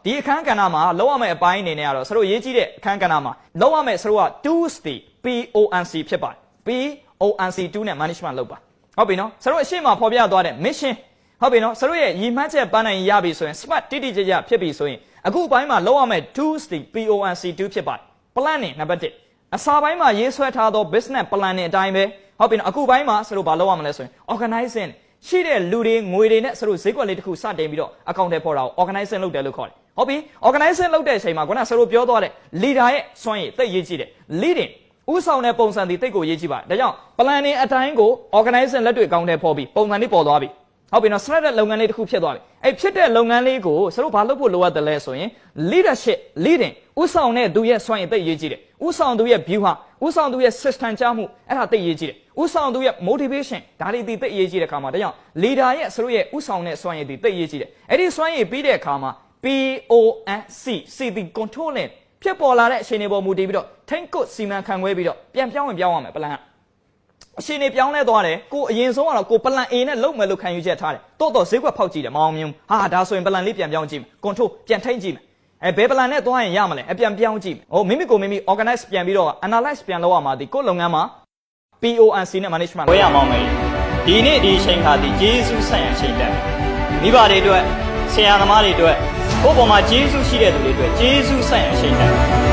ဒီအခန်းကဏ္ဍမှာလောက်ရမယ့်အပိုင်းအနေနဲ့ကတော့ဆရာတို့ရေးကြည့်တဲ့အခန်းကဏ္ဍမှာလောက်ရမယ့်ဆရာတို့က tools တွေ PONC ဖြစ်ပါတယ် PONC 2နဲ့ management လုပ်ပါဟုတ်ပြီနော်ဆရာတို့အရှိမဖော်ပြသွားတဲ့ mission ဟုတ်ပြီနော်ဆရာတို့ရဲ့ရည်မှန်းချက်ပန်းနိုင်ရပြီဆိုရင် smart တိတိကျကျဖြစ်ပြီဆိုရင်အခုအပိုင်းမှာလောက်ရမယ့် tools တွေ PONC 2ဖြစ်ပါတယ် planning နံပါတ်1အစာပိုင်းမှာရေးဆွဲထားသော business plan နဲ့အတိုင်းပဲဟုတ်ပြီနော်အခုပိုင်းမှာဆရာတို့ဘာလုပ်ရမလဲဆိုရင် organizing ရှိတဲ့လူတွေငွေတွေနဲ့ဆရာတို့ဈေးကွက်လေးတစ်ခုစတင်ပြီးတော့ account ထဲပေါ်တာကို organizing လုပ်တယ်လို့ခေါ်တယ်ဟုတ်ပြီ organizing လုပ်တဲ့အချိန်မှာခုနဆရာတို့ပြောသွားတဲ့ leader ရဲ့စွမ်းရည်သိရေးကြည့်တယ် leading ဥဆောင်တဲ့ပုံစံတွေသိကိုရေးကြည့်ပါဒါကြောင့် plan နဲ့အတိုင်းကို organizing လက်တွေ့ account ထဲပေါ်ပြီးပုံစံလေးပေါ်သွားပြီဟုတ်ပြီနော် start တဲ့လုပ်ငန်းလေးတစ်ခုဖြစ်သွားပြီအဲ့ဖြစ်တဲ့လုပ်ငန်းလေးကိုဆရာတို့ဘာလုပ်ဖို့လိုအပ်တယ်လဲဆိုရင် leadership leading ဥဆောင်တဲ့သူရဲ့စွမ်းရည်သိရေးကြည့်တယ်ဥဆောင်သူရဲ့ view ဟာဥဆောင်သူရဲ့ system ချမှုအဲ့ဒါသိရေးကြည့်တယ်ဥဆောင်သူရဲ့ motivation ဒါတွေသိရေးကြည့်တဲ့အခါမှာဒါကြောင့် leader ရဲ့ဆရာတို့ရဲ့ဥဆောင်တဲ့စွမ်းရည်သိရေးကြည့်တယ်အဲ့ဒီစွမ်းရည်ပြီးတဲ့အခါမှာ PONC CD controlling ဖြစ်ပေါ်လာတဲ့အချိန်တွေပေါ်မူတည်ပြီးတော့ထိန်းကွပ်စီမံခန့်ခွဲပြီးတော့ပြန်ပြောင်းဝင်ပြောင်းရမယ် plan ကအချိန်တွေပြောင်းလဲသွားတယ်ကိုအရင်ဆုံးကတော့ကို plan A နဲ့လုပ်မယ်လို့ခံယူချက်ထားတယ်တော့ဈေးကွက်ဖောက်ကြည့်တယ်မအောင်မြင်ဟာဒါဆိုရင် plan လေးပြန်ပြောင်းကြည့်မယ် control ပြန်ထိန်းကြည့်မယ်ဘယ် plan နဲ့သွားရင်ရမလဲပြန်ပြောင်းကြည့်မယ်မိမိကိုမိမိ organize ပြန်ပြီးတော့ analyze ပြန်လုပ်ရမှာဒီကိုလုပ်ငန်းမှာ PONC နဲ့ management ဝယ်ရမှာမယ်ဒီနေ့ဒီအချိန်ခါဒီယေရှုဆန့်ရအချိန်တက်မိဘတွေအတွက်ဆရာသမားတွေအတွက်ကိုယ့်ပေါ်မှာယေရှုရှိတဲ့သူတွေအတွက်ယေရှုဆန့်ရအချိန်တက်